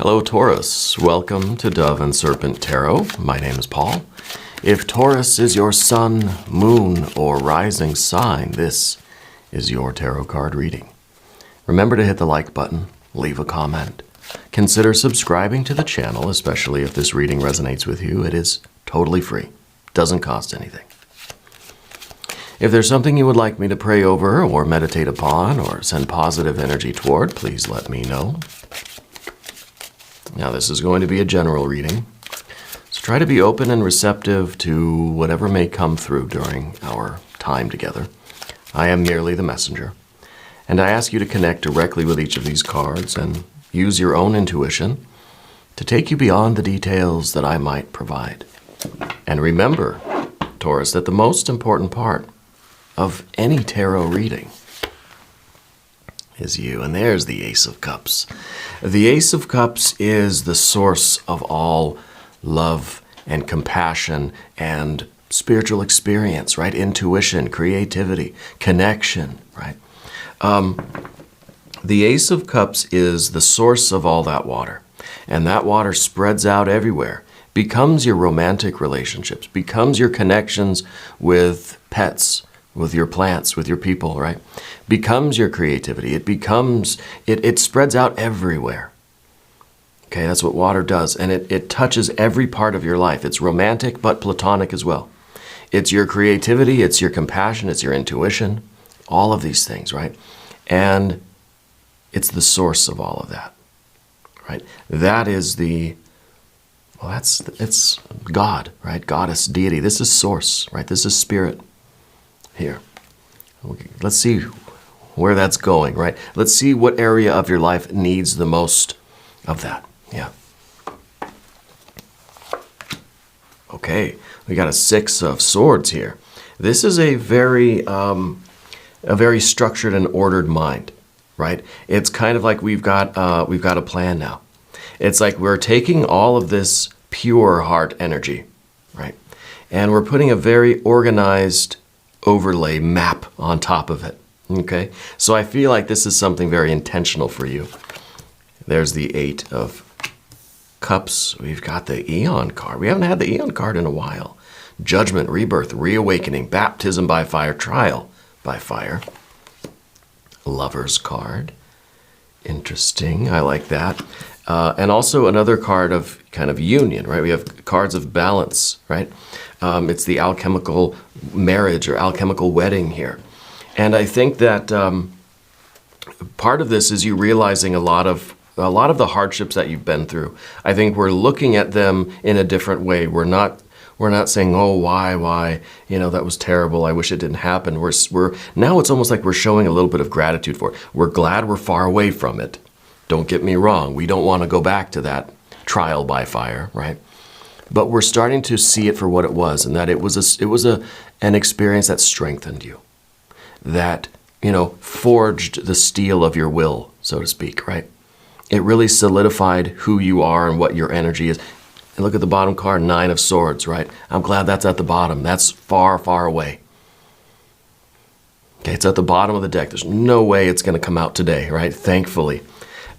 Hello Taurus, welcome to Dove and Serpent Tarot. My name is Paul. If Taurus is your sun, moon, or rising sign, this is your tarot card reading. Remember to hit the like button, leave a comment. Consider subscribing to the channel, especially if this reading resonates with you. It is totally free, doesn't cost anything. If there's something you would like me to pray over or meditate upon or send positive energy toward, please let me know. Now, this is going to be a general reading, so try to be open and receptive to whatever may come through during our time together. I am merely the messenger, and I ask you to connect directly with each of these cards and use your own intuition to take you beyond the details that I might provide. And remember, Taurus, that the most important part of any tarot reading is you. And there's the Ace of Cups. The Ace of Cups is the source of all love and compassion and spiritual experience, right? Intuition, creativity, connection, right? The Ace of Cups is the source of all that water. And that water spreads out everywhere, becomes your romantic relationships, becomes your connections with pets, with your plants, with your people, right? Becomes your creativity. It spreads out everywhere. Okay, that's what water does. And it touches every part of your life. It's romantic, but platonic as well. It's your creativity, it's your compassion, it's your intuition, all of these things, right? And it's the source of all of that, right? That is it's God, right? Goddess, deity. This is source, right? This is spirit. Here, let's see where that's going, right? Let's see what area of your life needs the most of that. Yeah. Okay, we got a Six of Swords here. This is a very structured and ordered mind, right? It's kind of like we've got a plan now. It's like we're taking all of this pure heart energy, right? And we're putting a very organized overlay map on top of it, okay? So I feel like this is something very intentional for you. There's the Eight of Cups. We've got the Eon card. We haven't had the Eon card in a while. Judgment, rebirth, reawakening, baptism by fire, trial by fire. Lover's card. Interesting. I like that. And also another card of kind of union, right? We have cards of balance, right? It's the alchemical marriage or alchemical wedding here. And I think that part of this is you realizing a lot of the hardships that you've been through. I think we're looking at them in a different way. We're not saying, oh, why, that was terrible. I wish it didn't happen. Now it's almost like we're showing a little bit of gratitude for it. We're glad we're far away from it. Don't get me wrong. We don't want to go back to that trial by fire, right? But we're starting to see it for what it was, and that it was an experience that strengthened you, that forged the steel of your will, so to speak, right? It really solidified who you are and what your energy is. And look at the bottom card, Nine of Swords, right? I'm glad that's at the bottom. That's far, far away. Okay, it's at the bottom of the deck. There's no way it's going to come out today, right? Thankfully,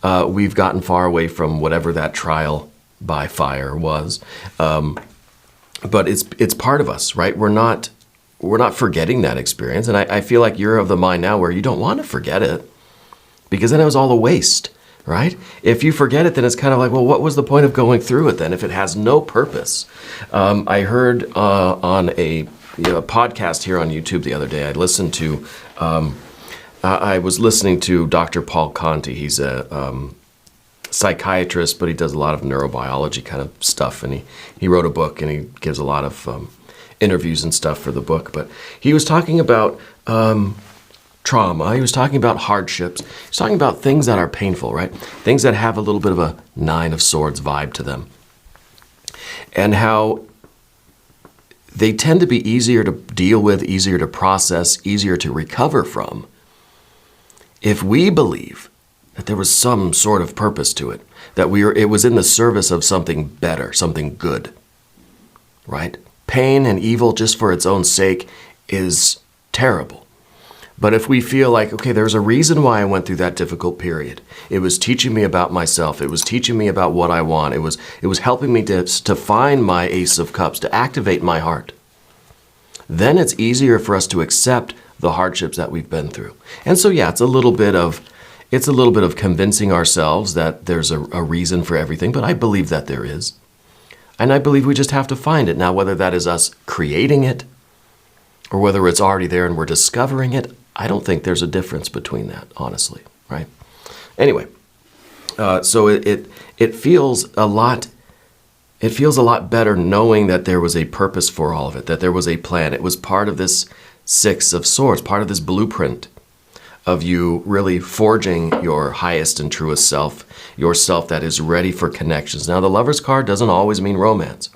we've gotten far away from whatever that trial by fire was. But it's part of us, right? We're not forgetting that experience. And I feel like you're of the mind now where you don't want to forget it, because then it was all a waste, right? If you forget it, then it's kind of like, well, what was the point of going through it then if it has no purpose? I heard on a podcast here on YouTube the other day, I was listening to Dr. Paul Conti. He's a psychiatrist, but he does a lot of neurobiology kind of stuff, and he wrote a book, and he gives a lot of interviews and stuff for the book. But he was talking about trauma. He was talking about hardships. He's talking about things that are painful, right? Things that have a little bit of a Nine of Swords vibe to them, and how they tend to be easier to deal with, easier to process, easier to recover from if we believe that there was some sort of purpose to it, that it was in the service of something better, something good, right? Pain and evil just for its own sake is terrible. But if we feel like, okay, there's a reason why I went through that difficult period. It was teaching me about myself. It was teaching me about what I want. It was helping me to find my Ace of Cups, to activate my heart. Then it's easier for us to accept the hardships that we've been through. And so, yeah, it's a little bit of convincing ourselves that there's a reason for everything, but I believe that there is. And I believe we just have to find it. Now, whether that is us creating it or whether it's already there and we're discovering it, I don't think there's a difference between that, honestly, right? Anyway, so it feels a lot better knowing that there was a purpose for all of it, that there was a plan. It was part of this Six of Swords, part of this blueprint of you really forging your highest and truest self, your self that is ready for connections. Now, the Lover's card doesn't always mean romance.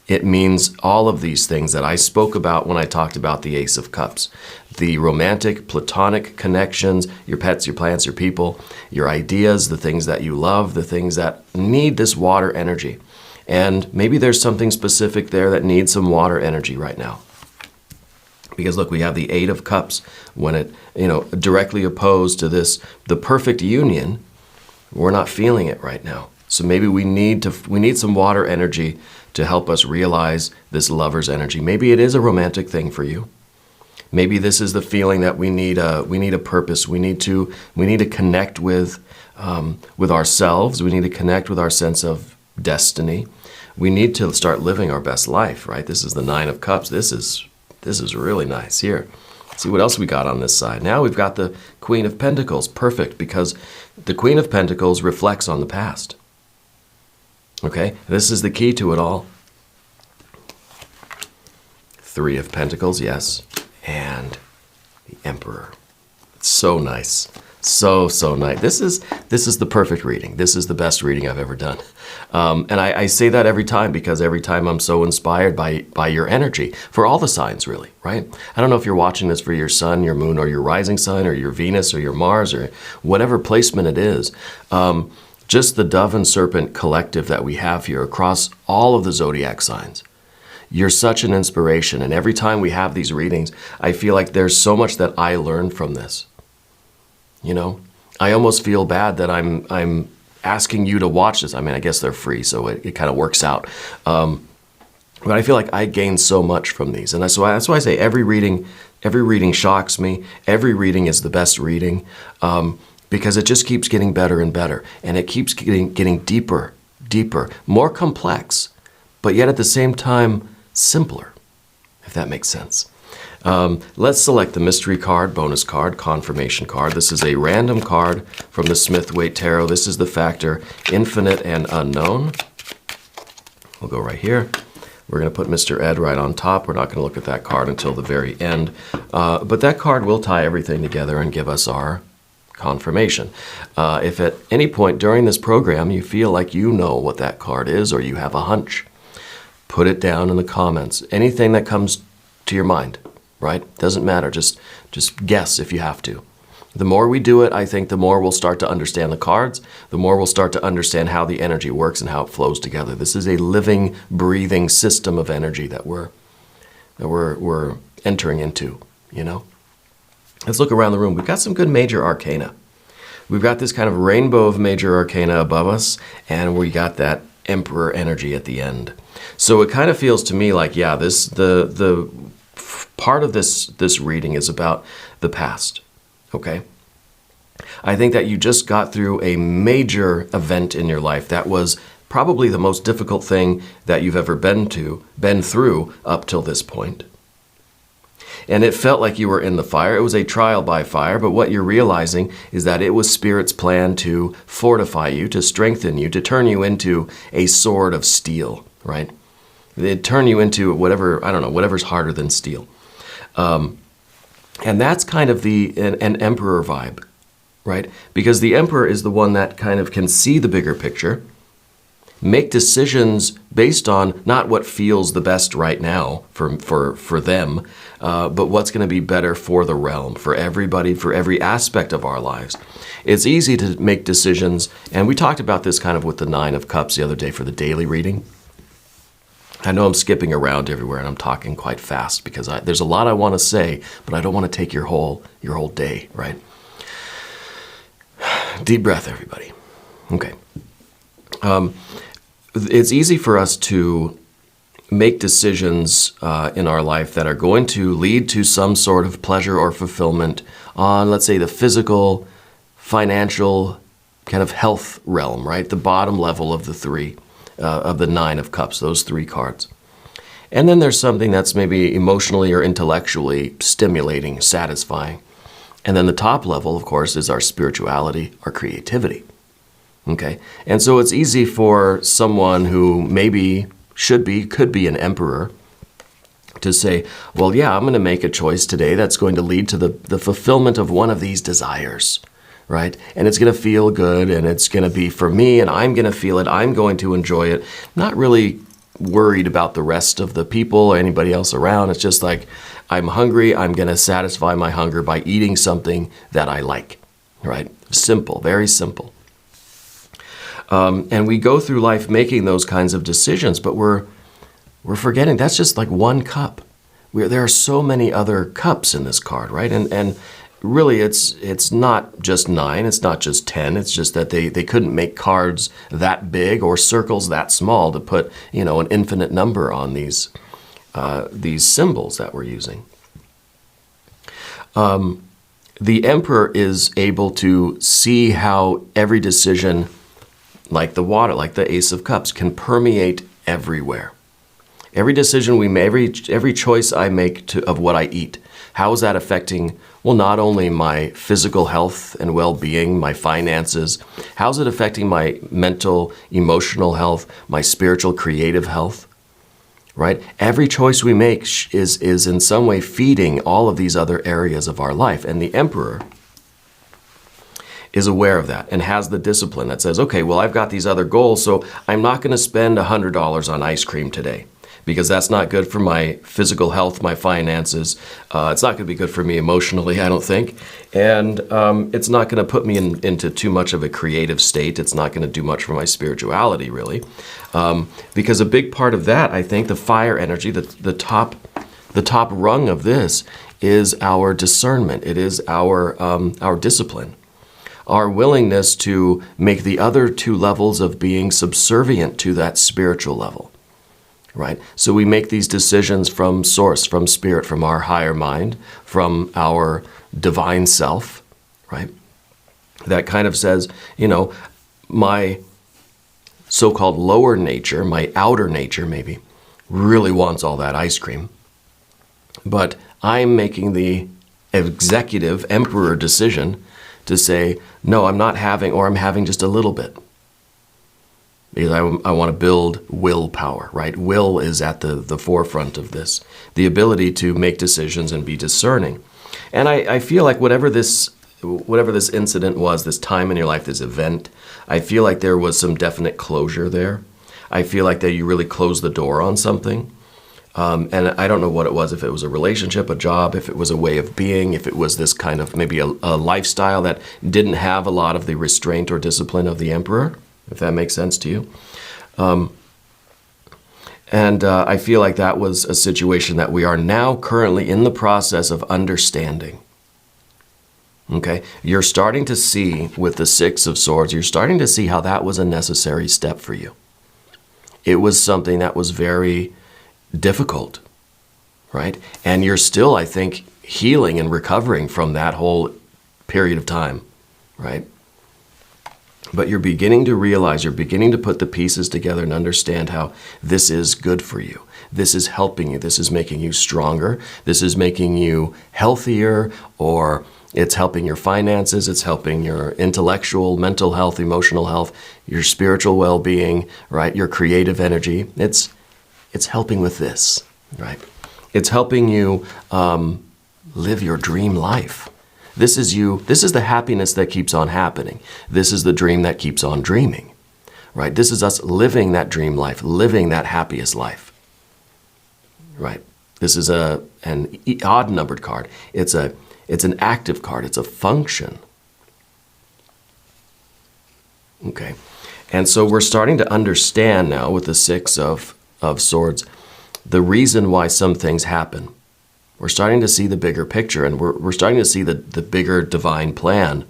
It means all of these things that I spoke about when I talked about the Ace of Cups. The romantic, platonic connections, your pets, your plants, your people, your ideas, the things that you love, the things that need this water energy. And maybe there's something specific there that needs some water energy right now. Because look, we have the Eight of Cups when it, directly opposed to this, the perfect union. We're not feeling it right now. So maybe we need some water energy to help us realize this lover's energy. Maybe it is a romantic thing for you. Maybe this is the feeling that we need a purpose. We need to connect with ourselves. We need to connect with our sense of destiny. We need to start living our best life, right? This is the Nine of Cups. This is really nice here. See what else we got on this side. Now we've got the Queen of Pentacles. Perfect, because the Queen of Pentacles reflects on the past. Okay, this is the key to it all. Three of Pentacles, yes, and the Emperor. It's so nice, so nice. This is the perfect reading. This is the best reading I've ever done, and I say that every time because every time I'm so inspired by your energy for all the signs, really, right? I don't know if you're watching this for your sun, your moon, or your rising sign, or your Venus, or your Mars, or whatever placement it is. Just the Dove and Serpent collective that we have here across all of the zodiac signs. You're such an inspiration, and every time we have these readings, I feel like there's so much that I learned from this. I almost feel bad that I'm asking you to watch this. I mean, I guess they're free, so it kind of works out. But I feel like I gained so much from these, and that's why I say every reading shocks me. Every reading is the best reading. Because it just keeps getting better and better, and it keeps getting deeper, more complex, but yet at the same time simpler, if that makes sense. Let's select the mystery card, bonus card, confirmation card. This is a random card from the Smith-Waite Tarot. This is the factor infinite and unknown. We'll go right here. We're going to put Mr. Ed right on top. We're not going to look at that card until the very end, but that card will tie everything together and give us our confirmation. If at any point during this program you feel like you know what that card is or you have a hunch, put it down in the comments. Anything that comes to your mind, right? Doesn't matter. Just guess if you have to. The more we do it, I think the more we'll start to understand the cards, the more we'll start to understand how the energy works and how it flows together. This is a living, breathing system of energy that we're entering into, Let's look around the room. We've got some good major arcana. We've got this kind of rainbow of major arcana above us, and we got that Emperor energy at the end. So it kind of feels to me like, yeah, the part of this reading is about the past, okay? I think that you just got through a major event in your life that was probably the most difficult thing that you've ever been through up till this point. And it felt like you were in the fire. It was a trial by fire, but what you're realizing is that it was Spirit's plan to fortify you, to strengthen you, to turn you into a sword of steel, right? It'd turn you into whatever's harder than steel. And that's kind of an emperor vibe, right? Because the emperor is the one that kind of can see the bigger picture, make decisions based on not what feels the best right now for them, but what's going to be better for the realm, for everybody, for every aspect of our lives. It's easy to make decisions, and we talked about this kind of with the Nine of Cups the other day for the daily reading. I know I'm skipping around everywhere and I'm talking quite fast because there's a lot I want to say, but I don't want to take your whole day, right? Deep breath, everybody. Okay. It's easy for us to make decisions in our life that are going to lead to some sort of pleasure or fulfillment on, let's say, the physical, financial, kind of health realm, right? The bottom level of the three, of the 9 of cups, those 3 cards. And then there's something that's maybe emotionally or intellectually stimulating, satisfying. And then the top level, of course, is our spirituality, our creativity. Okay? And so it's easy for someone who maybe could be an emperor to say, well, yeah, I'm going to make a choice today that's going to lead to the fulfillment of one of these desires, right? And it's going to feel good, and it's going to be for me, and I'm going to feel it. I'm going to enjoy it. Not really worried about the rest of the people or anybody else around. It's just like, I'm hungry. I'm going to satisfy my hunger by eating something that I like, right? Simple, very simple. And we go through life making those kinds of decisions, but we're forgetting that's just like one cup. There are so many other cups in this card, right? And really, it's not just 9, it's not just 10. It's just that they couldn't make cards that big or circles that small to put an infinite number on these symbols that we're using. The Emperor is able to see how every decision, like the water, like the Ace of Cups, can permeate everywhere. Every decision we make, every choice I make of what I eat, how is that affecting, well, not only my physical health and well-being, my finances, how's it affecting my mental, emotional health, my spiritual, creative health, right? Every choice we make is in some way feeding all of these other areas of our life. And the Emperor is aware of that and has the discipline that says, okay, well, I've got these other goals, so I'm not going to spend $100 on ice cream today because that's not good for my physical health, my finances. It's not going to be good for me emotionally, I don't think. And it's not going to put me into too much of a creative state. It's not going to do much for my spirituality, really. Because a big part of that, I think, the fire energy, the top rung of this is our discernment. It is our discipline. Our willingness to make the other 2 levels of being subservient to that spiritual level, right? So we make these decisions from source, from spirit, from our higher mind, from our divine self, right? That kind of says, my so-called lower nature, my outer nature maybe, really wants all that ice cream. But I'm making the executive emperor decision to say, no, I'm not having, or I'm having just a little bit. Because I want to build willpower, right? Will is at the forefront of this. The ability to make decisions and be discerning. And I feel like whatever this incident was, this time in your life, this event, I feel like there was some definite closure there. I feel like that you really closed the door on something. And I don't know what it was, if it was a relationship, a job, if it was a way of being, if it was this kind of maybe a lifestyle that didn't have a lot of the restraint or discipline of the Emperor, if that makes sense to you. And I feel like that was a situation that we are now currently in the process of understanding. Okay? You're starting to see with the 6 of Swords, you're starting to see how that was a necessary step for you. It was something that was very difficult, right? And you're still, I think, healing and recovering from that whole period of time, right? But you're beginning to realize, you're beginning to put the pieces together and understand how this is good for you. This is helping you. This is making you stronger. This is making you healthier, or it's helping your finances. It's helping your intellectual, mental health, emotional health, your spiritual well-being, right? Your creative energy. It's helping with this, right? It's helping you live your dream life. This is you. This is the happiness that keeps on happening. This is the dream that keeps on dreaming, right? This is us living that dream life, living that happiest life, right? This is an odd-numbered card. It's an active card. It's a function. Okay, and so we're starting to understand now with the 6 of of Swords, the reason why some things happen, we're starting to see the bigger picture, and we're starting to see the bigger divine plan.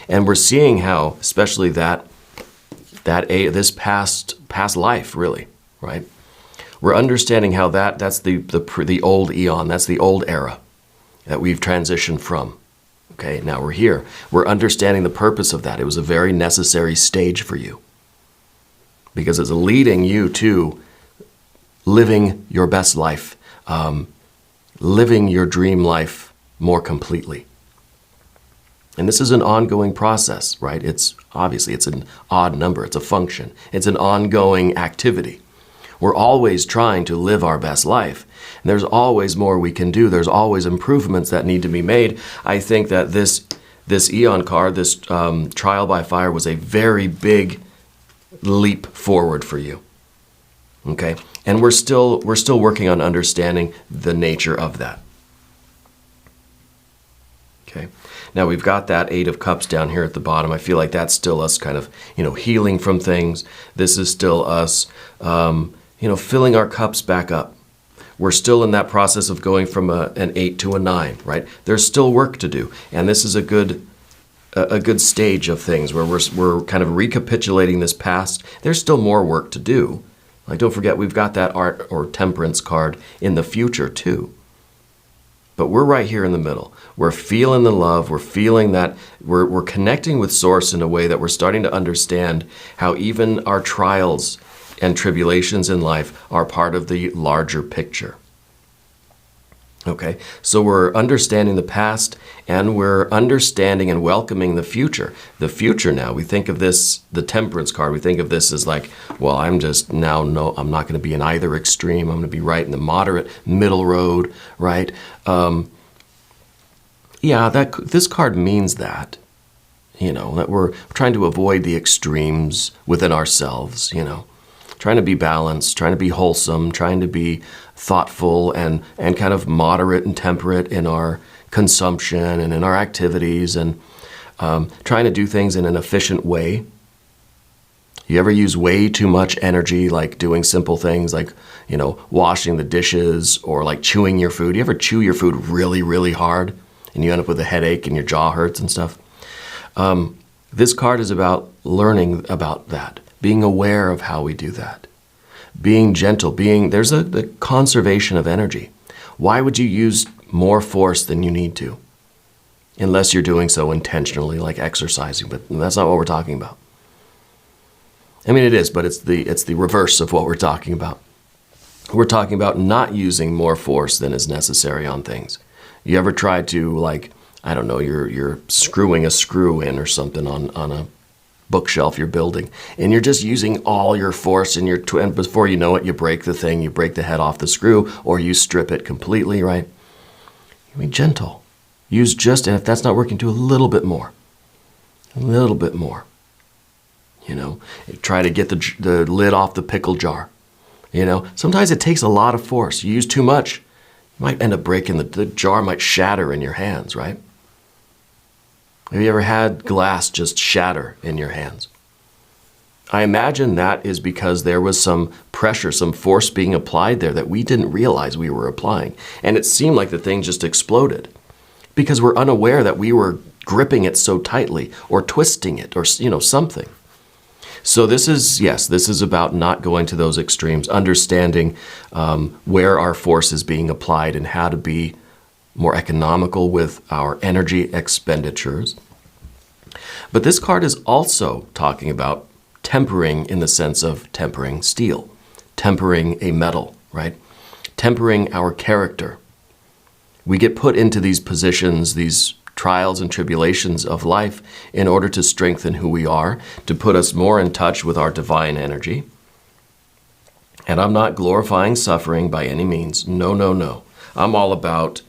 And we're seeing how, especially this past life, really, right? We're understanding how that's the old eon, that's the old era that we've transitioned from. Okay, now we're here. We're understanding the purpose of that. It was a very necessary stage for you, because it's leading you to living your best life, living your dream life more completely. And this is an ongoing process, right? It's an odd number. It's a function. It's an ongoing activity. We're always trying to live our best life. And there's always more we can do. There's always improvements that need to be made. I think that this Eon card, this trial by fire, was a very big leap forward for you. Okay? And we're still working on understanding the nature of that. Okay? Now we've got that Eight of Cups down here at the bottom. I feel like that's still us kind of, healing from things. This is still us, filling our cups back up. We're still in that process of going from an 8 to a 9, right? There's still work to do. And this is a good stage of things where we're kind of recapitulating this past. There's still more work to do. Like, don't forget, we've got that Art or Temperance card in the future too. But we're right here in the middle. We're feeling the love. We're feeling that we're connecting with Source in a way that we're starting to understand how even our trials and tribulations in life are part of the larger picture. Okay, so we're understanding the past, and we're understanding and welcoming the future. The future now, we think of this, the Temperance card, we think of this as like, well, I'm not going to be in either extreme. I'm going to be right in the moderate middle road, right? This card means that, that we're trying to avoid the extremes within ourselves, trying to be balanced, trying to be wholesome, trying to be thoughtful and kind of moderate and temperate in our consumption and in our activities, and trying to do things in an efficient way. You ever use way too much energy, like doing simple things like, washing the dishes or like chewing your food? You ever chew your food really, really hard and you end up with a headache and your jaw hurts and stuff? This card is about learning about that, being aware of how we do that, being gentle, there's the conservation of energy. Why would you use more force than you need to? Unless you're doing so intentionally, like exercising, but that's not what we're talking about. I mean, it is, but it's the reverse of what we're talking about. We're talking about not using more force than is necessary on things. You ever try to, like, I don't know, you're screwing a screw in or something on a bookshelf you're building, and you're just using all your force, and before you know it, you break the thing, you break the head off the screw, or you strip it completely, right? I mean, gentle. And if that's not working, do a little bit more. A little bit more. Try to get the lid off the pickle jar. Sometimes it takes a lot of force. You use too much, you might end up breaking, the jar might shatter in your hands, right? Have you ever had glass just shatter in your hands? I imagine that is because there was some pressure, some force being applied there that we didn't realize we were applying. And it seemed like the thing just exploded because we're unaware that we were gripping it so tightly or twisting it or, something. So this is about not going to those extremes, understanding where our force is being applied and how to be more economical with our energy expenditures. But this card is also talking about tempering in the sense of tempering steel, tempering a metal, right? Tempering our character. We get put into these positions, these trials and tribulations of life in order to strengthen who we are, to put us more in touch with our divine energy. And I'm not glorifying suffering by any means. No, no, no. I'm all about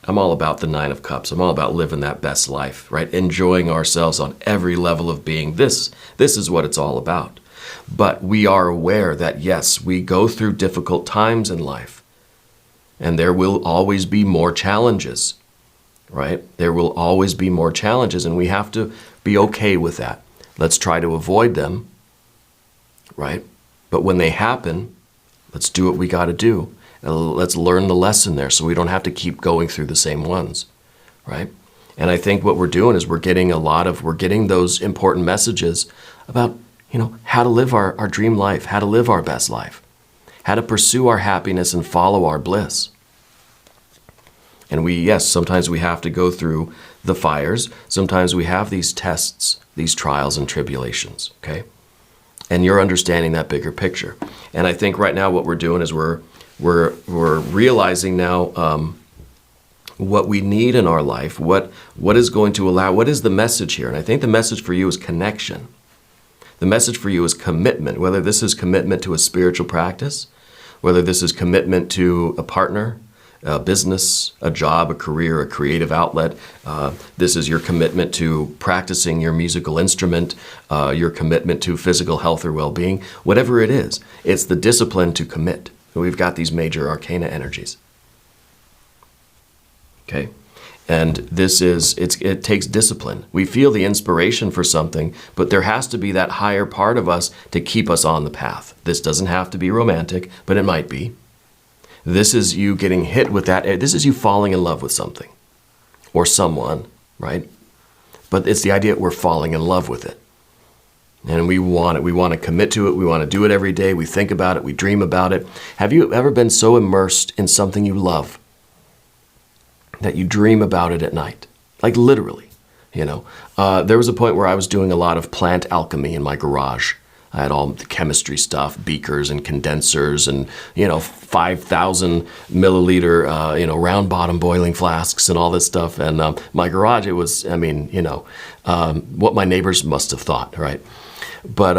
the Nine of Cups. I'm all about living that best life, right? Enjoying ourselves on every level of being. This is what it's all about. But we are aware that, yes, we go through difficult times in life. And there will always be more challenges, right? There will always be more challenges, and we have to be okay with that. Let's try to avoid them, right? But when they happen, Let's do what we got to do. Let's learn the lesson there so we don't have to keep going through the same ones, right? And I think what we're doing is we're getting those important messages about, how to live our dream life, how to live our best life, how to pursue our happiness and follow our bliss. And sometimes we have to go through the fires. Sometimes we have these tests, these trials and tribulations, okay? And you're understanding that bigger picture. And I think right now what we're doing is we're realizing now what we need in our life, what is going to allow, what is the message here? And I think the message for you is connection. The message for you is commitment, whether this is commitment to a spiritual practice, whether this is commitment to a partner, a business, a job, a career, a creative outlet. This is your commitment to practicing your musical instrument, your commitment to physical health or well-being. Whatever it is, it's the discipline to commit. We've got these major arcana energies. Okay? And it takes discipline. We feel the inspiration for something, but there has to be that higher part of us to keep us on the path. This doesn't have to be romantic, but it might be. This is you getting hit with that. This is you falling in love with something or someone, right? But it's the idea that we're falling in love with it. And we want it. We want to commit to it. We want to do it every day. We think about it. We dream about it. Have you ever been so immersed in something you love that you dream about it at night? Like literally, There was a point where I was doing a lot of plant alchemy in my garage. I had all the chemistry stuff, beakers and condensers and, 5,000 milliliter, round bottom boiling flasks and all this stuff. And my garage, it was, what my neighbors must have thought, right? But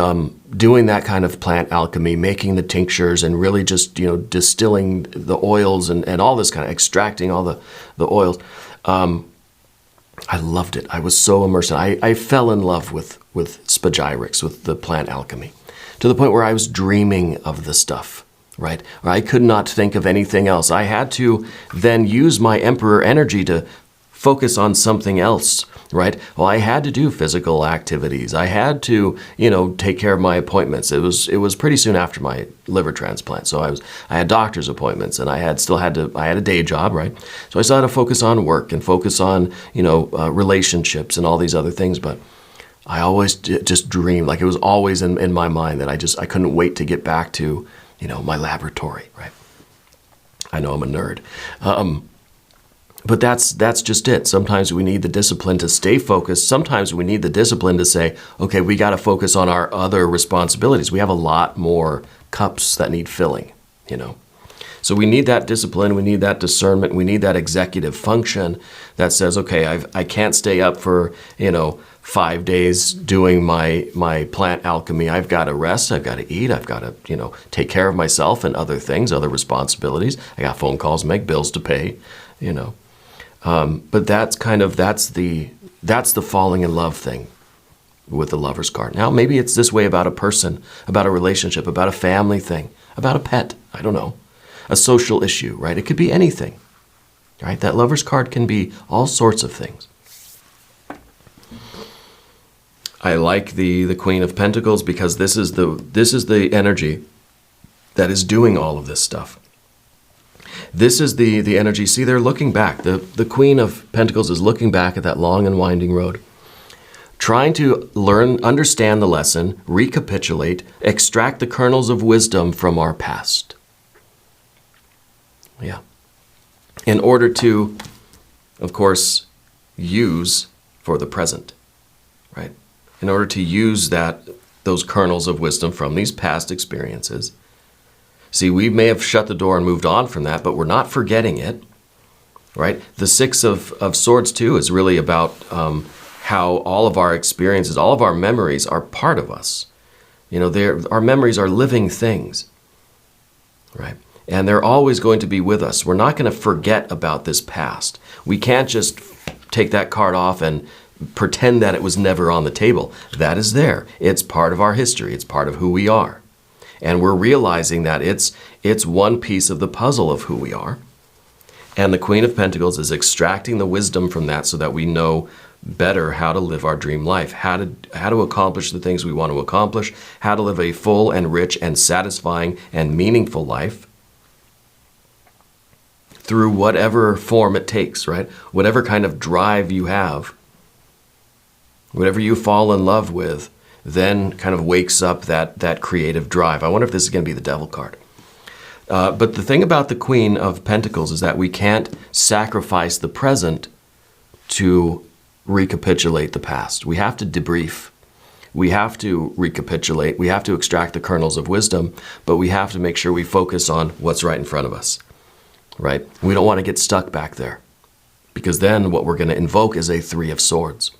doing that kind of plant alchemy, making the tinctures and really just, distilling the oils and all this kind of extracting all the oils, I loved it. I was so immersed. I fell in love with spagyrics, with the plant alchemy, to the point where I was dreaming of the stuff, right? Or I could not think of anything else. I had to then use my emperor energy to focus on something else, right? Well, I had to do physical activities. I had to, take care of my appointments. It was pretty soon after my liver transplant. So I had doctor's appointments and I had a day job, right? So I still had to focus on work and focus on, relationships and all these other things. But I always just dreamed, like it was always in my mind that I couldn't wait to get back to, my laboratory, right? I know I'm a nerd. But that's just it. Sometimes we need the discipline to stay focused. Sometimes we need the discipline to say, okay, we got to focus on our other responsibilities. We have a lot more cups that need filling, So we need that discipline. We need that discernment. We need that executive function that says, okay, I can't stay up for, 5 days doing my plant alchemy. I've got to rest. I've got to eat. I've got to, take care of myself and other things, other responsibilities. I got phone calls, make bills to pay, But that's the falling in love thing with the Lover's card. Now, maybe it's this way about a person, about a relationship, about a family thing, about a pet, I don't know, a social issue, right? It could be anything, right? That Lover's card can be all sorts of things. I like the Queen of Pentacles because this is the energy that is doing all of this stuff. This is the energy. See, they're looking back. The Queen of Pentacles is looking back at that long and winding road, trying to understand the lesson, recapitulate, extract the kernels of wisdom from our past. Yeah. In order to, of course, use for the present, right? In order to use those kernels of wisdom from these past experiences. See, we may have shut the door and moved on from that, but we're not forgetting it, right? The Six of Swords, too, is really about how all of our experiences, all of our memories are part of us. Our memories are living things, right? And they're always going to be with us. We're not going to forget about this past. We can't just take that card off and pretend that it was never on the table. That is there. It's part of our history. It's part of who we are. And we're realizing that it's one piece of the puzzle of who we are. And the Queen of Pentacles is extracting the wisdom from that so that we know better how to live our dream life, how to accomplish the things we want to accomplish, how to live a full and rich and satisfying and meaningful life through whatever form it takes, right? Whatever kind of drive you have, whatever you fall in love with, then kind of wakes up that creative drive. I wonder if this is going to be the Devil card. But the thing about the Queen of Pentacles is that we can't sacrifice the present to recapitulate the past. We have to debrief. We have to recapitulate. We have to extract the kernels of wisdom, but we have to make sure we focus on what's right in front of us, right? We don't want to get stuck back there, because then what we're going to invoke is a Three of Swords.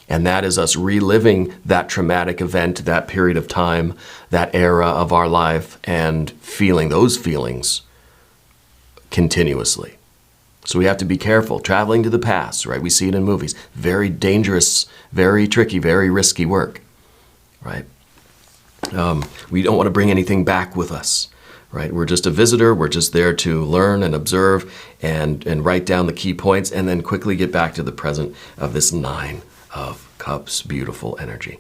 And that is us reliving that traumatic event, that period of time, that era of our life, and feeling those feelings continuously. So we have to be careful. Traveling to the past, right? We see it in movies. Very dangerous, very tricky, very risky work, right? We don't want to bring anything back with us, right? We're just a visitor. We're just there to learn and observe and write down the key points and then quickly get back to the present of this Nine of Cups, beautiful energy.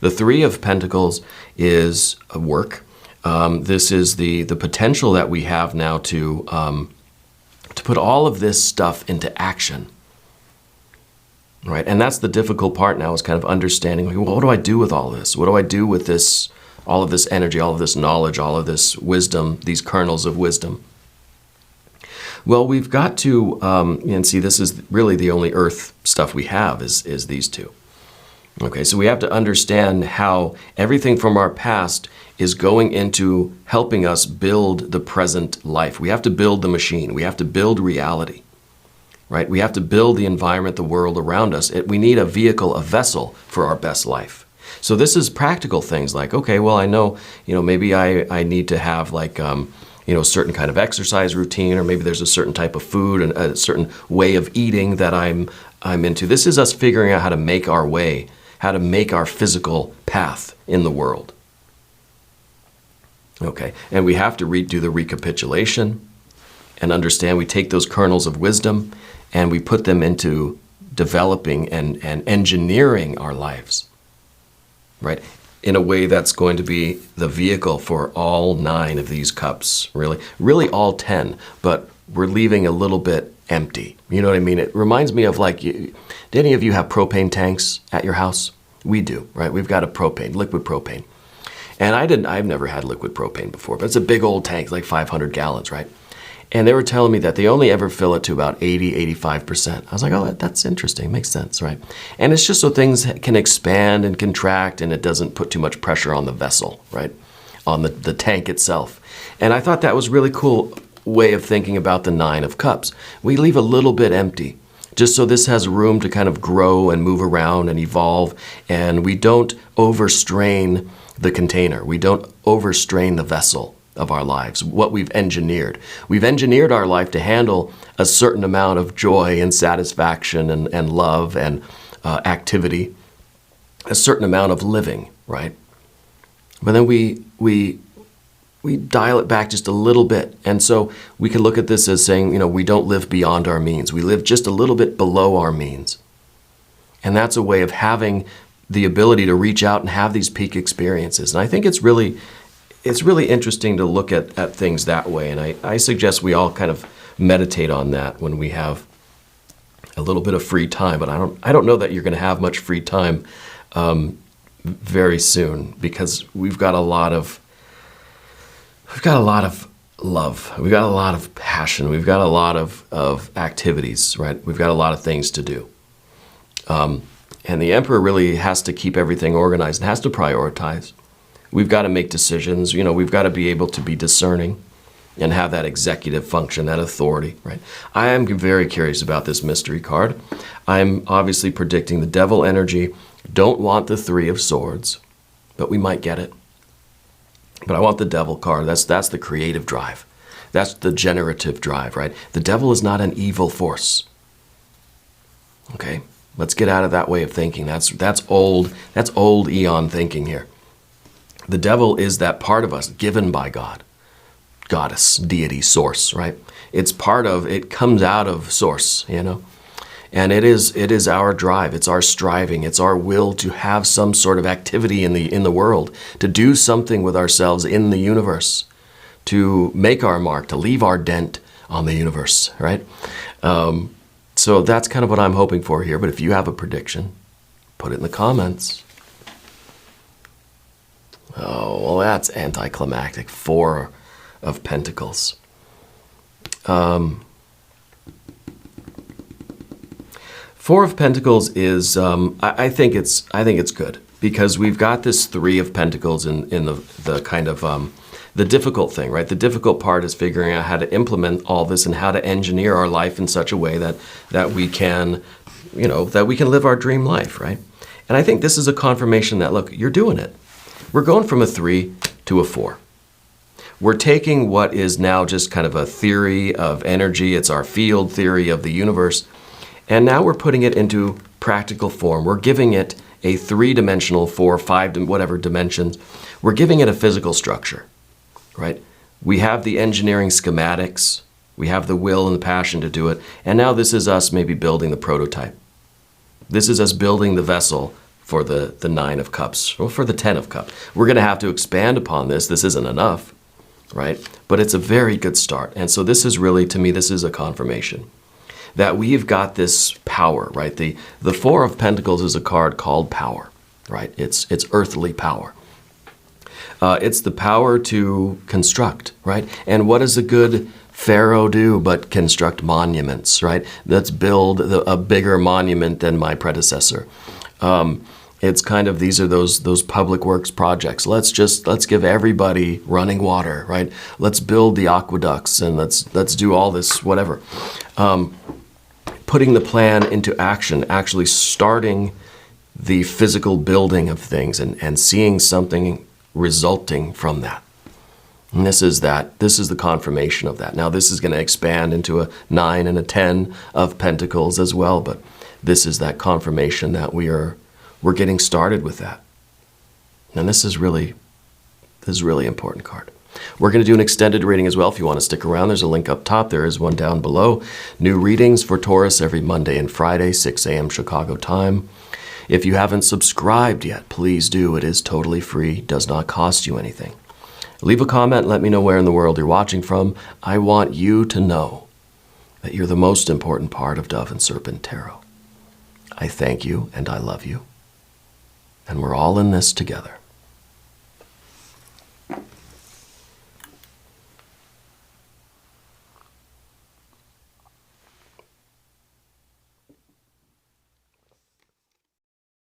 The Three of Pentacles is a work. This is the potential that we have now to put all of this stuff into action, right? And that's the difficult part now, is kind of understanding, like, well, what do I do with all this? What do I do with this, all of this energy, all of this knowledge, all of this wisdom, these kernels of wisdom? Well, we've got to, and see, this is really the only earth stuff we have is these two. Okay, so we have to understand how everything from our past is going into helping us build the present life. We have to build the machine. We have to build reality, right? We have to build the environment, the world around us. We need a vehicle, a vessel for our best life. So this is practical things like, okay, well, I know, maybe I need to have like, a certain kind of exercise routine, or maybe there's a certain type of food and a certain way of eating that I'm into. This is us figuring out how to make our way, how to make our physical path in the world. Okay, and we have to do the recapitulation and understand. We take those kernels of wisdom and we put them into developing and engineering our lives, right? In a way that's going to be the vehicle for all 9 of these cups, really all 10, but we're leaving a little bit empty. You know what I mean? It reminds me of like, do any of you have propane tanks at your house? We do, right? We've got liquid propane. And I've never had liquid propane before, but it's a big old tank, like 500 gallons, right? And they were telling me that they only ever fill it to about 80-85%. I was like, oh, that's interesting. Makes sense, right? And it's just so things can expand and contract and it doesn't put too much pressure on the vessel, right? On the tank itself. And I thought that was a really cool way of thinking about the Nine of Cups. We leave a little bit empty, just so this has room to kind of grow and move around and evolve. And we don't overstrain the container. We don't overstrain the vessel of our lives, what we've engineered. We've engineered our life to handle a certain amount of joy and satisfaction and love and activity, a certain amount of living, right? But then we dial it back just a little bit. And so we can look at this as saying, we don't live beyond our means. We live just a little bit below our means. And that's a way of having the ability to reach out and have these peak experiences. And I think it's really interesting to look at things that way. And I suggest we all kind of meditate on that when we have a little bit of free time. But I don't know that you're going to have much free time very soon, because we've got a lot of love. We've got a lot of passion. We've got a lot of activities, right? We've got a lot of things to do. And the Emperor really has to keep everything organized and has to prioritize. We've got to make decisions. We've got to be able to be discerning and have that executive function, that authority, right? I am very curious about this mystery card. I'm obviously predicting the Devil energy. Don't want the Three of Swords, but we might get it. But I want the Devil card. That's the creative drive. That's the generative drive, right? The Devil is not an evil force. Okay? Let's get out of that way of thinking. That's old eon thinking here. The Devil is that part of us given by God. Goddess, deity, source, right? It comes out of source, And it is our drive, it's our striving, it's our will to have some sort of activity in the world, to do something with ourselves in the universe, to make our mark, to leave our dent on the universe, right? So that's kind of what I'm hoping for here. But if you have a prediction, put it in the comments. Oh, well, that's anticlimactic. 4 of Pentacles. Four of Pentacles is, I think it's good, because we've got this 3 of Pentacles in the kind of the difficult thing, right? The difficult part is figuring out how to implement all this and how to engineer our life in such a way that we can, that we can live our dream life, right? And I think this is a confirmation that, look, you're doing it. We're going from a 3 to a 4. We're taking what is now just kind of a theory of energy. It's our field theory of the universe. And now we're putting it into practical form. We're giving it a 3-dimensional, 4, 5, whatever dimensions. We're giving it a physical structure, right? We have the engineering schematics. We have the will and the passion to do it. And now this is us maybe building the prototype. This is us building the vessel for the 9 of Cups, or for the 10 of Cups. We're going to have to expand upon this. This isn't enough, right? But it's a very good start. And so this is really, to me, this is a confirmation that we've got this power, right? The 4 of Pentacles is a card called power, right? It's earthly power. It's the power to construct, right? And what does a good pharaoh do but construct monuments, right? Let's build a bigger monument than my predecessor. It's kind of, these are those public works projects. Let's give everybody running water, right? Let's build the aqueducts, and let's do all this, whatever. Putting the plan into action, actually starting the physical building of things and seeing something resulting from that. And this is the confirmation of that. Now this is going to expand into a 9 and a 10 of Pentacles as well, but this is that confirmation that we're getting started with that. And this is really important card. We're going to do an extended reading as well. If you want to stick around, there's a link up top. There is one down below. New readings for Taurus every Monday and Friday, 6 a.m. Chicago time. If you haven't subscribed yet, please do. It is totally free, does not cost you anything. Leave a comment, let me know where in the world you're watching from. I want you to know that you're the most important part of Dove and Serpent Tarot. I thank you and I love you. And we're all in this together.